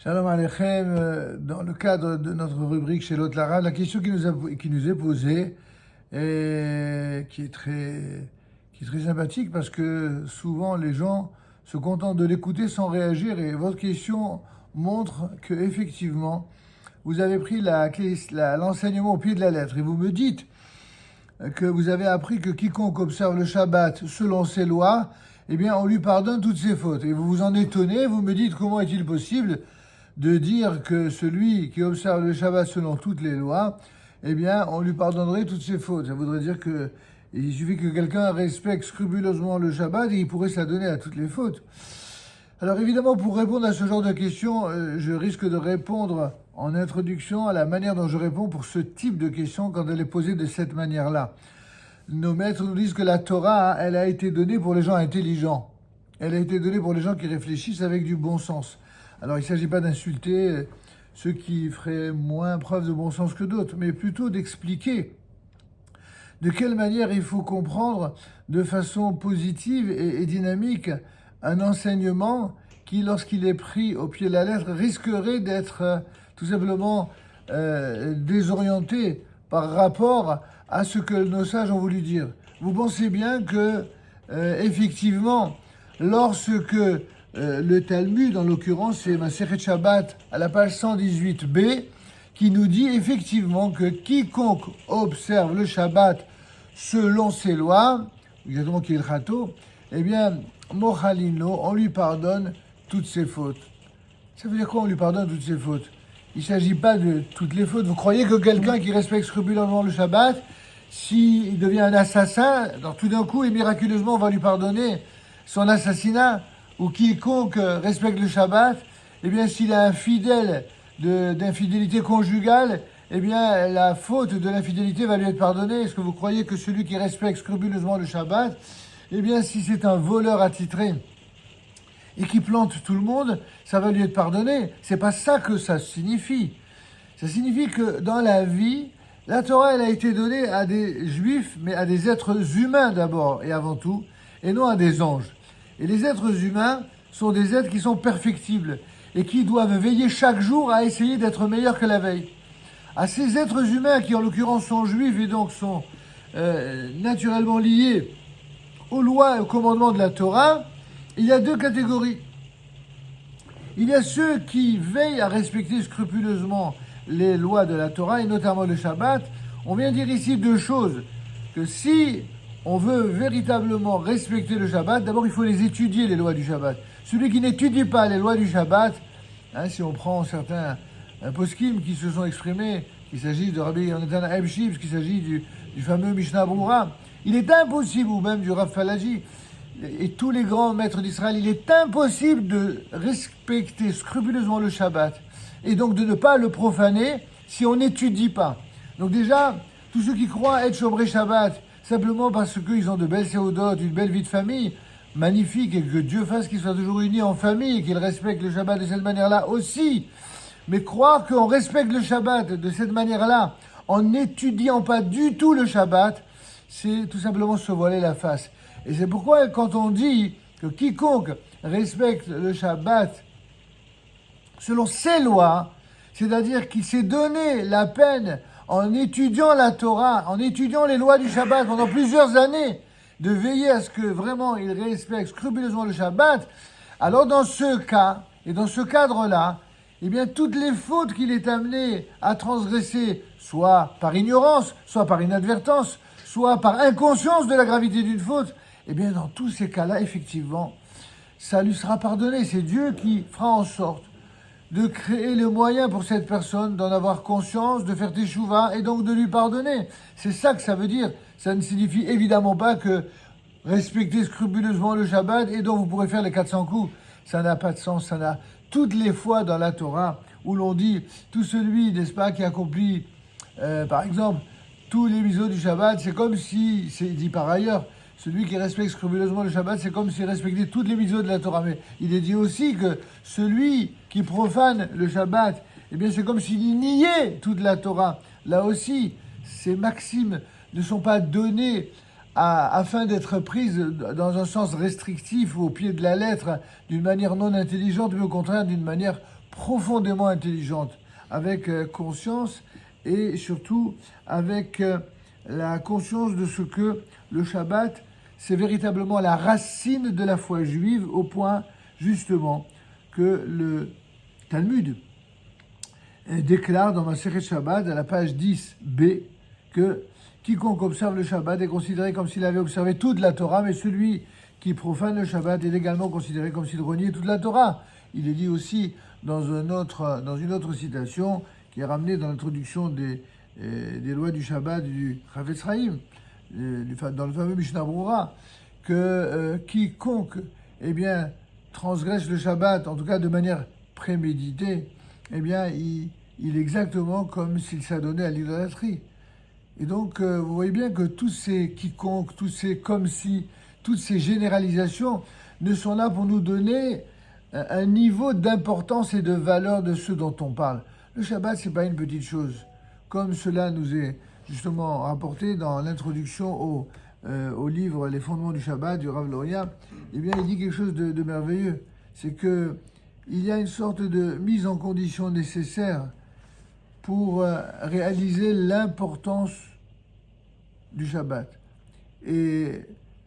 Shalom Aleichem, dans le cadre de notre rubrique chez l'autre Lara, la question qui nous est posée et qui est très sympathique parce que souvent les gens se contentent de l'écouter sans réagir et votre question montre que effectivement vous avez pris l'enseignement au pied de la lettre et vous me dites que vous avez appris que quiconque observe le Shabbat selon ses lois, eh bien on lui pardonne toutes ses fautes. Et vous vous en étonnez, vous me dites comment est-il possible de dire que celui qui observe le Shabbat selon toutes les lois, eh bien, on lui pardonnerait toutes ses fautes. Ça voudrait dire que il suffit que quelqu'un respecte scrupuleusement le Shabbat et il pourrait s'adonner à toutes les fautes. Alors évidemment, pour répondre à ce genre de questions, je risque de répondre en introduction à la manière dont je réponds pour ce type de questions quand elle est posée de cette manière-là. Nos maîtres nous disent que la Torah, elle a été donnée pour les gens intelligents. Elle a été donnée pour les gens qui réfléchissent avec du bon sens. Alors, il ne s'agit pas d'insulter ceux qui feraient moins preuve de bon sens que d'autres, mais plutôt d'expliquer de quelle manière il faut comprendre de façon positive et dynamique un enseignement qui, lorsqu'il est pris au pied de la lettre, risquerait d'être tout simplement désorienté par rapport à ce que nos sages ont voulu dire. Vous pensez bien que, effectivement, lorsque le Talmud, en l'occurrence, c'est Masechet Shabbat à la page 118b, qui nous dit effectivement que quiconque observe le Shabbat selon ses lois, exactement qui est le Khato, eh bien, Mochalino, on lui pardonne toutes ses fautes. Ça veut dire quoi, on lui pardonne toutes ses fautes? Il ne s'agit pas de toutes les fautes. Vous croyez que quelqu'un qui respecte scrupuleusement le Shabbat, s'il devient un assassin, alors tout d'un coup et miraculeusement on va lui pardonner son assassinat? Ou quiconque respecte le Shabbat, eh bien, s'il est infidèle d'infidélité conjugale, eh bien, la faute de l'infidélité va lui être pardonnée. Est-ce que vous croyez que celui qui respecte scrupuleusement le Shabbat, eh bien, si c'est un voleur attitré et qui plante tout le monde, ça va lui être pardonné? C'est pas ça que ça signifie. Ça signifie que dans la vie, la Torah, elle a été donnée à des juifs, mais à des êtres humains d'abord et avant tout, et non à des anges. Et les êtres humains sont des êtres qui sont perfectibles et qui doivent veiller chaque jour à essayer d'être meilleurs que la veille. À ces êtres humains qui en l'occurrence sont juifs et donc sont naturellement liés aux lois et aux commandements de la Torah, il y a deux catégories. Il y a ceux qui veillent à respecter scrupuleusement les lois de la Torah et notamment le Shabbat. On vient dire ici deux choses, que si on veut véritablement respecter le Shabbat, d'abord il faut les étudier, les lois du Shabbat. Celui qui n'étudie pas les lois du Shabbat, si on prend certains poskim qui se sont exprimés, qu'il s'agit de Rabbi Yonatan Haim Shibs, qu'il s'agit du fameux Mishnah Brura, il est impossible, ou même du Rav Falaji, et tous les grands maîtres d'Israël, il est impossible de respecter scrupuleusement le Shabbat, et donc de ne pas le profaner si on n'étudie pas. Donc déjà, tous ceux qui croient être Shomer Shabbat, simplement parce qu'ils ont de belles séodotes, une belle vie de famille, magnifique, et que Dieu fasse qu'ils soient toujours unis en famille, et qu'ils respectent le Shabbat de cette manière-là aussi. Mais croire qu'on respecte le Shabbat de cette manière-là, en n'étudiant pas du tout le Shabbat, c'est tout simplement se voiler la face. Et c'est pourquoi quand on dit que quiconque respecte le Shabbat selon ses lois, c'est-à-dire qu'il s'est donné la peine en étudiant la Torah, en étudiant les lois du Shabbat pendant plusieurs années, de veiller à ce que vraiment il respecte scrupuleusement le Shabbat, alors dans ce cas, et dans ce cadre-là, eh bien toutes les fautes qu'il est amené à transgresser, soit par ignorance, soit par inadvertance, soit par inconscience de la gravité d'une faute, eh bien dans tous ces cas-là, effectivement, ça lui sera pardonné. C'est Dieu qui fera en sorte de créer le moyen pour cette personne d'en avoir conscience, de faire teshuva et donc de lui pardonner. C'est ça que ça veut dire. Ça ne signifie évidemment pas que respecter scrupuleusement le Shabbat et donc vous pourrez faire les 400 coups. Ça n'a pas de sens. Ça n'a toutes les fois dans la Torah où l'on dit tout celui, n'est-ce pas, qui accomplit, par exemple, tous les mitzvot du Shabbat, c'est comme si, c'est dit par ailleurs, celui qui respecte scrupuleusement le Shabbat, c'est comme s'il respectait toutes les mitzvot de la Torah. Mais il est dit aussi que celui qui profane le Shabbat, eh bien c'est comme s'il niait toute la Torah. Là aussi, ces maximes ne sont pas données afin d'être prises dans un sens restrictif ou au pied de la lettre, d'une manière non intelligente, mais au contraire d'une manière profondément intelligente, avec conscience et surtout avec la conscience de ce que le Shabbat, c'est véritablement la racine de la foi juive, au point justement que le Talmud déclare dans Masechet Shabbat, à la page 10b, que quiconque observe le Shabbat est considéré comme s'il avait observé toute la Torah, mais celui qui profane le Shabbat est également considéré comme s'il reniait toute la Torah. Il est dit aussi dans une autre citation qui est ramenée dans l'introduction des lois du Shabbat du Chafetz Chaim, dans le fameux Mishnah Brura, que quiconque transgresse le Shabbat, en tout cas de manière préméditée, il est exactement comme s'il s'adonnait à l'idolâtrie. Et donc, vous voyez bien que tous ces quiconque, tous ces comme si, toutes ces généralisations ne sont là pour nous donner un niveau d'importance et de valeur de ce dont on parle. Le Shabbat, c'est pas une petite chose. Comme cela nous est justement rapporté dans l'introduction au livre Les fondements du Shabbat du Rav Loria, il dit quelque chose de merveilleux. C'est que il y a une sorte de mise en condition nécessaire pour réaliser l'importance du Shabbat. Et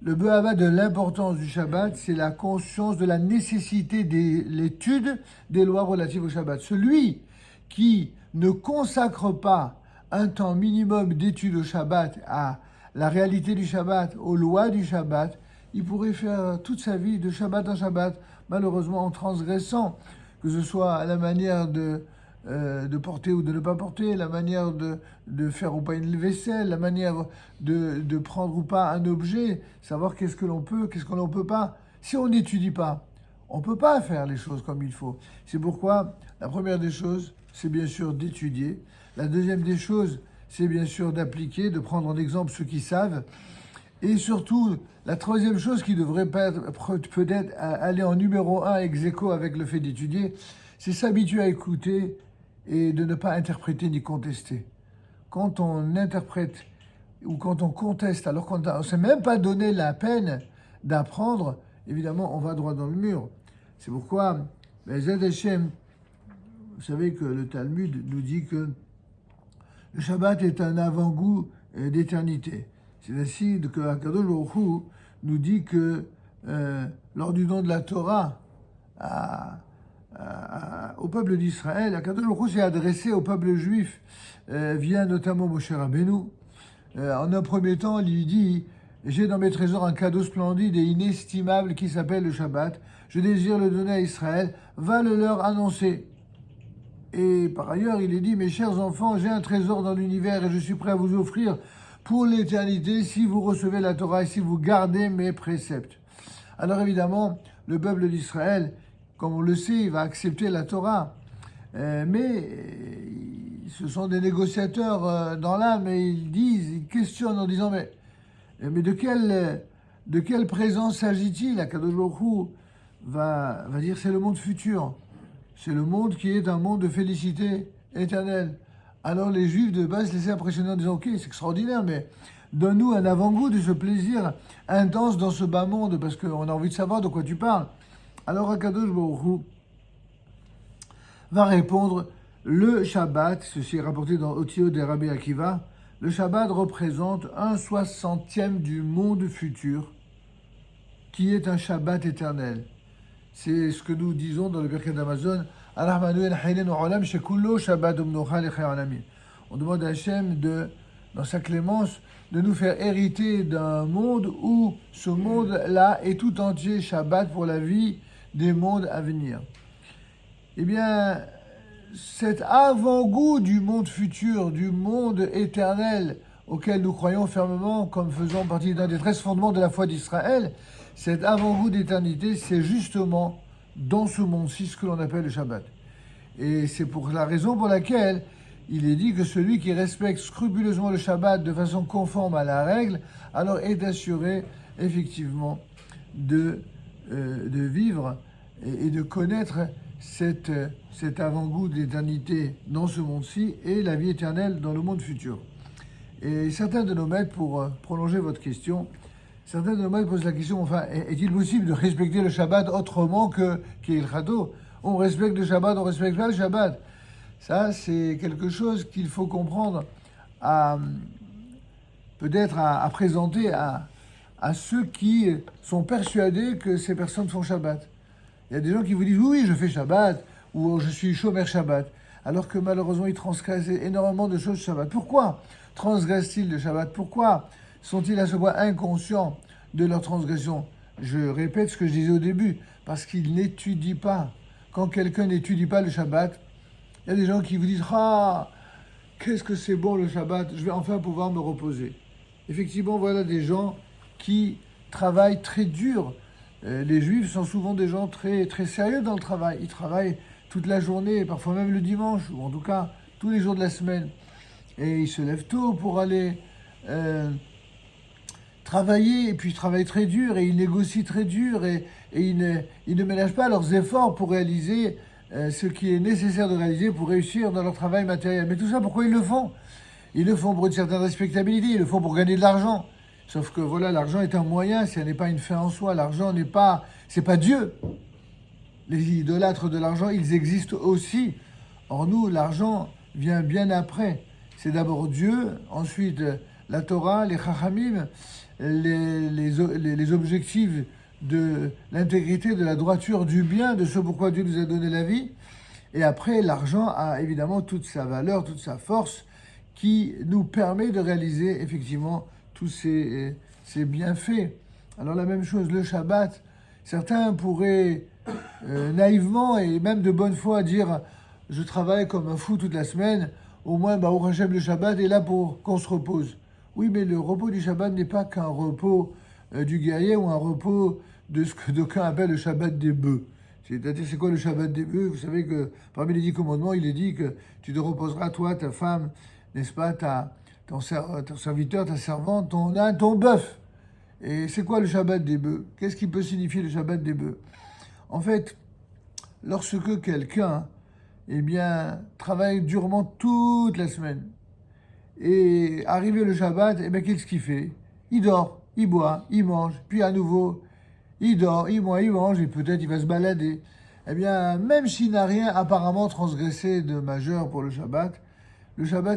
le Be'ava de l'importance du Shabbat, c'est la conscience de la nécessité de l'étude des lois relatives au Shabbat. Celui qui ne consacre pas un temps minimum d'étude au Shabbat, à la réalité du Shabbat, aux lois du Shabbat, il pourrait faire toute sa vie de Shabbat en Shabbat, malheureusement en transgressant, que ce soit à la manière de porter ou de ne pas porter, la manière de faire ou pas une vaisselle, la manière de prendre ou pas un objet, savoir qu'est-ce que l'on peut, qu'est-ce que l'on ne peut pas. Si on n'étudie pas, on ne peut pas faire les choses comme il faut. C'est pourquoi la première des choses, c'est bien sûr d'étudier. La deuxième des choses, c'est bien sûr d'appliquer, de prendre en exemple ceux qui savent. Et surtout, la troisième chose qui devrait peut-être aller en numéro 1 ex aequo avec le fait d'étudier, c'est s'habituer à écouter et de ne pas interpréter ni contester. Quand on interprète ou quand on conteste, alors qu'on ne s'est même pas donné la peine d'apprendre, évidemment, on va droit dans le mur. C'est pourquoi, Zed Hashem, vous savez que le Talmud nous dit que le Shabbat est un avant-goût d'éternité. C'est ainsi que Akadosh Baruch Hu nous dit que lors du don de la Torah au peuple d'Israël, Akadosh Baruch Hu s'est adressé au peuple juif via notamment Moshe Rabbeinu. En un premier temps, il lui dit « J'ai dans mes trésors un cadeau splendide et inestimable qui s'appelle le Shabbat. Je désire le donner à Israël. Va le leur annoncer. » Et par ailleurs, il est dit « Mes chers enfants, j'ai un trésor dans l'univers et je suis prêt à vous offrir pour l'éternité si vous recevez la Torah et si vous gardez mes préceptes. » Alors évidemment, le peuple d'Israël, comme on le sait, il va accepter la Torah. Mais ce sont des négociateurs dans l'âme et ils questionnent en disant mais de quelle présence s'agit-il? Akadosh Baruch Hu va dire c'est le monde futur. C'est le monde qui est un monde de félicité éternelle. Alors les Juifs de base se laissaient impressionner en disant ok, c'est extraordinaire, mais donne-nous un avant-goût de ce plaisir intense dans ce bas monde, parce qu'on a envie de savoir de quoi tu parles. Alors Akadosh Baruch Hu va répondre le Shabbat, ceci est rapporté dans Otio de Rabbi Akiva, le Shabbat représente 1/60 du monde futur, qui est un Shabbat éternel. C'est ce que nous disons dans le Birkat d'Amazon. On demande à Hachem, dans sa clémence, de nous faire hériter d'un monde où ce monde-là est tout entier Shabbat pour la vie des mondes à venir. Eh bien, cet avant-goût du monde futur, du monde éternel auquel nous croyons fermement comme faisant partie d'un des 13 fondements de la foi d'Israël, cet avant-goût d'éternité, c'est justement dans ce monde-ci ce que l'on appelle le Shabbat. Et c'est pour la raison pour laquelle il est dit que celui qui respecte scrupuleusement le Shabbat de façon conforme à la règle, alors est assuré effectivement de vivre et de connaître cet avant-goût d'éternité dans ce monde-ci et la vie éternelle dans le monde futur. Et certains de nos maîtres, pour prolonger votre question, certains de nos maîtres posent la question, enfin, est-il possible de respecter le Shabbat autrement qu'Il Chado? on respecte le Shabbat, on respecte pas le Shabbat. Ça, c'est quelque chose qu'il faut comprendre, peut-être à présenter à ceux qui sont persuadés que ces personnes font Shabbat. Il y a des gens qui vous disent oui, je fais Shabbat, ou je suis chômeur Shabbat, alors que malheureusement ils transgressent énormément de choses Shabbat. Pourquoi transgressent-ils le Shabbat? Pourquoi sont-ils à ce point inconscients de leur transgression? Je répète ce que je disais au début, parce qu'ils n'étudient pas. Quand quelqu'un n'étudie pas le Shabbat, il y a des gens qui vous disent « Ah, qu'est-ce que c'est bon le Shabbat, je vais enfin pouvoir me reposer. » Effectivement, voilà des gens qui travaillent très dur. Les Juifs sont souvent des gens très, très sérieux dans le travail. Ils travaillent toute la journée, parfois même le dimanche, ou en tout cas tous les jours de la semaine. Et ils se lèvent tôt pour aller travailler, et puis ils travaillent très dur, et ils négocient très dur, et ils ne ménagent pas leurs efforts pour réaliser ce qui est nécessaire de réaliser pour réussir dans leur travail matériel. Mais tout ça, pourquoi ils le font? Ils le font pour une certaine respectabilité, ils le font pour gagner de l'argent. Sauf que voilà, l'argent est un moyen, ce n'est pas une fin en soi. L'argent c'est pas Dieu. Les idolâtres de l'argent, ils existent aussi. Or nous, l'argent vient bien après. C'est d'abord Dieu, ensuite la Torah, les Chachamim, les objectifs de l'intégrité, de la droiture, du bien, de ce pourquoi Dieu nous a donné la vie. Et après, l'argent a évidemment toute sa valeur, toute sa force, qui nous permet de réaliser effectivement tous ces bienfaits. Alors la même chose, le Shabbat, certains pourraient naïvement et même de bonne foi dire « je travaille comme un fou toute la semaine, au moins Baruch Hashem, le Shabbat est là pour qu'on se repose ». Oui, mais le repos du Shabbat n'est pas qu'un repos du guerrier ou un repos de ce que d'aucuns appellent le Shabbat des bœufs. C'est-à-dire, c'est quoi le Shabbat des bœufs? Vous savez que parmi les 10 commandements, il est dit que tu te reposeras, toi, ta femme, n'est-ce pas, ton serviteur, ta servante, ton âne, ton bœuf. Et c'est quoi le Shabbat des bœufs? Qu'est-ce qui peut signifier le Shabbat des bœufs? En fait, lorsque quelqu'un, travaille durement toute la semaine, et arrivé le Shabbat, qu'est-ce qu'il fait? Il dort, il boit, il mange, puis à nouveau, il dort, il boit, il mange, et peut-être il va se balader. Même s'il n'a rien apparemment transgressé de majeur pour le Shabbat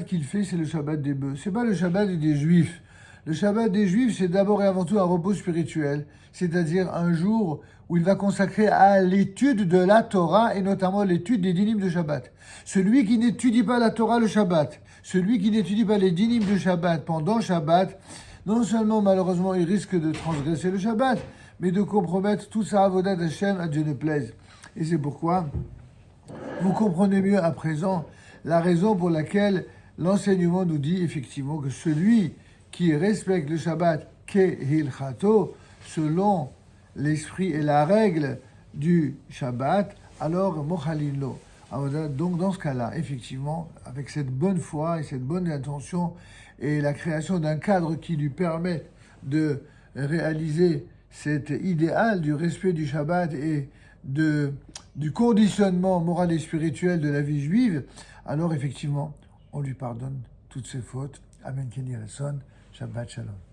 qu'il fait, c'est le Shabbat des bœufs. C'est pas le Shabbat des Juifs. Le Shabbat des Juifs, c'est d'abord et avant tout un repos spirituel, c'est-à-dire un jour où il va consacrer à l'étude de la Torah et notamment l'étude des dynimes de Shabbat. Celui qui n'étudie pas la Torah le Shabbat, celui qui n'étudie pas les dynimes de Shabbat pendant Shabbat, non seulement malheureusement il risque de transgresser le Shabbat, mais de compromettre tout sa avodat d'Hachem à Dieu ne plaise. Et c'est pourquoi vous comprenez mieux à présent la raison pour laquelle l'enseignement nous dit effectivement que celui qui respecte le Shabbat kehilchato, selon l'esprit et la règle du Shabbat, alors mochalilo. Donc dans ce cas-là, effectivement, avec cette bonne foi et cette bonne intention et la création d'un cadre qui lui permet de réaliser cet idéal du respect du Shabbat et du conditionnement moral et spirituel de la vie juive, alors effectivement, on lui pardonne toutes ses fautes. Amen, Kenny Shabbat Shalom.